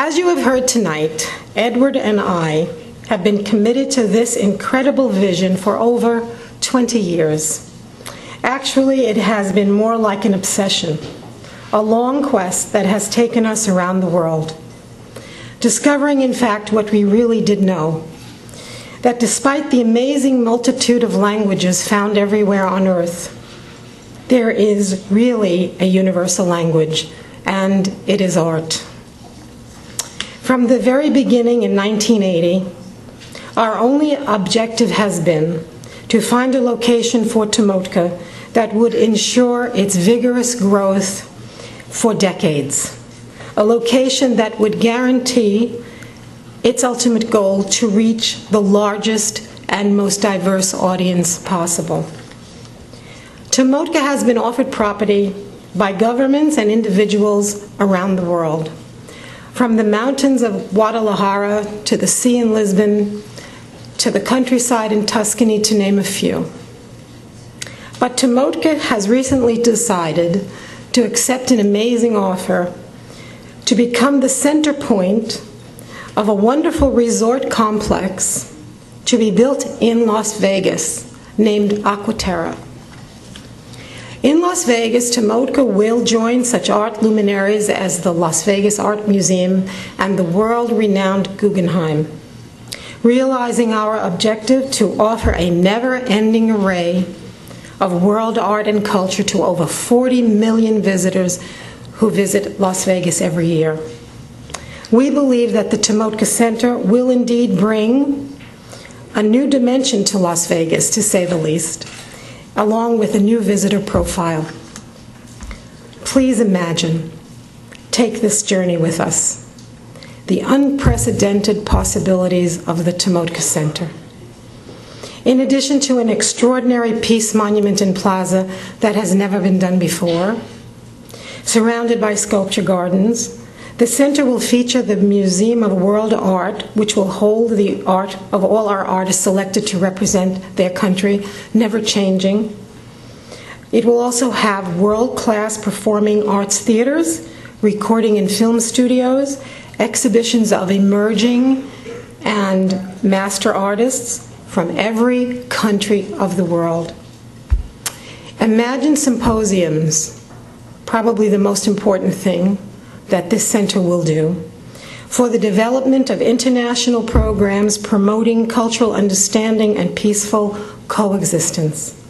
As you have heard tonight, Edward and I have been committed to this incredible vision for over 20 years. Actually, it has been more like an obsession, a long quest that has taken us around the world, discovering, in fact, what we really did know, that despite the amazing multitude of languages found everywhere on Earth, there is really a universal language, and it is art. From the very beginning in 1980, our only objective has been to find a location for Tomotka that would ensure its vigorous growth for decades, a location that would guarantee its ultimate goal to reach the largest and most diverse audience possible. Tomotka has been offered property by governments and individuals around the world, from the mountains of Guadalajara to the sea in Lisbon to the countryside in Tuscany, to name a few. But Tomotka has recently decided to accept an amazing offer to become the center point of a wonderful resort complex to be built in Las Vegas named Aquaterra. In Las Vegas, Tomotka will join such art luminaries as the Las Vegas Art Museum and the world-renowned Guggenheim, realizing our objective to offer a never-ending array of world art and culture to over 40 million visitors who visit Las Vegas every year. We believe that the Tomotka Center will indeed bring a new dimension to Las Vegas, to say the least, along with a new visitor profile. Please imagine, take this journey with us, the unprecedented possibilities of the Tomotka Center. In addition to an extraordinary peace monument in Plaza that has never been done before, surrounded by sculpture gardens, the center will feature the Museum of World Art, which will hold the art of all our artists selected to represent their country, never changing. It will also have world-class performing arts theaters, recording and film studios, exhibitions of emerging and master artists from every country of the world. Imagine symposiums, probably the most important thing that this center will do, for the development of international programs promoting cultural understanding and peaceful coexistence.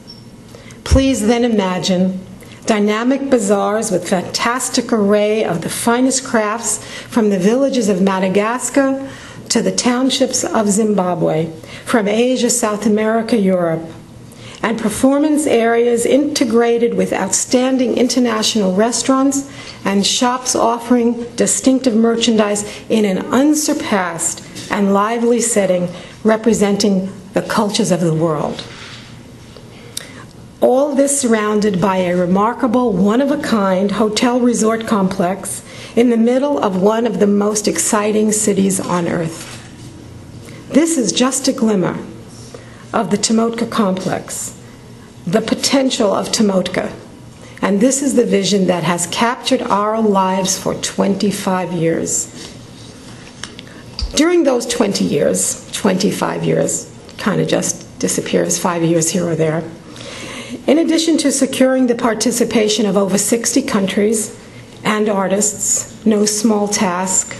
Please then imagine dynamic bazaars with fantastic array of the finest crafts from the villages of Madagascar to the townships of Zimbabwe, from Asia, South America, Europe, and performance areas integrated with outstanding international restaurants and shops offering distinctive merchandise in an unsurpassed and lively setting representing the cultures of the world. All this surrounded by a remarkable, one-of-a-kind hotel resort complex in the middle of one of the most exciting cities on Earth. This is just a glimmer of the Tomotka complex, the potential of Tomotka, and this is the vision that has captured our lives for 25 years. During those 20 years, 25 years, kind of just disappears, 5 years here or there, in addition to securing the participation of over 60 countries and artists, no small task,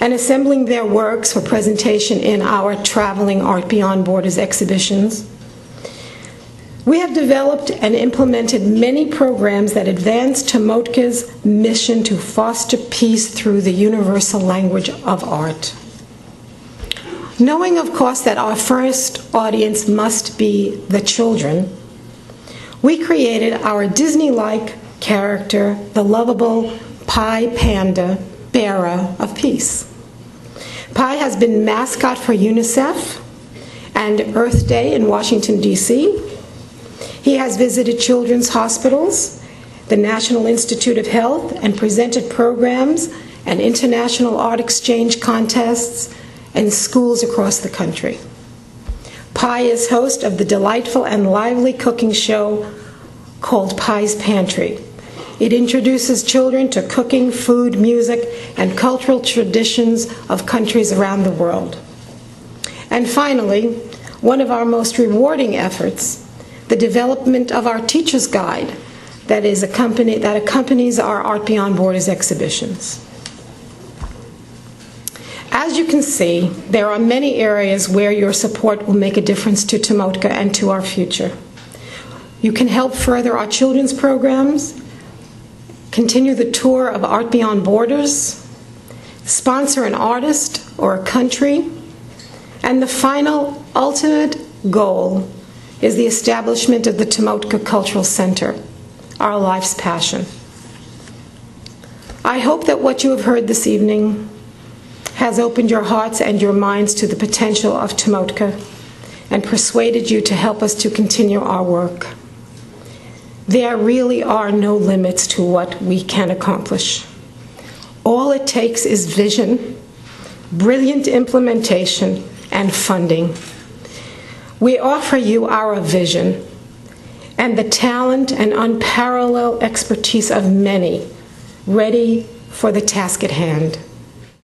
and assembling their works for presentation in our traveling Art Beyond Borders exhibitions, we have developed and implemented many programs that advance Tomotka's mission to foster peace through the universal language of art. Knowing, of course, that our first audience must be the children, we created our Disney-like character, the lovable Pi Panda, bearer of peace. Pi has been mascot for UNICEF and Earth Day in Washington, D.C. He has visited children's hospitals, the National Institute of Health, and presented programs and international art exchange contests in schools across the country. Pi is host of the delightful and lively cooking show called Pi's Pantry, It introduces children to cooking, food, music, and cultural traditions of countries around the world. And finally, one of our most rewarding efforts, the development of our Teacher's Guide that accompanies our Art Beyond Borders exhibitions. As you can see, there are many areas where your support will make a difference to Timotka and to our future. You can help further our children's programs, continue the tour of Art Beyond Borders, sponsor an artist or a country, and the final, ultimate goal is the establishment of the Timotka Cultural Center, our life's passion. I hope that what you have heard this evening has opened your hearts and your minds to the potential of Timotka and persuaded you to help us to continue our work. There really are no limits to what we can accomplish. All it takes is vision, brilliant implementation, and funding. We offer you our vision and the talent and unparalleled expertise of many ready for the task at hand.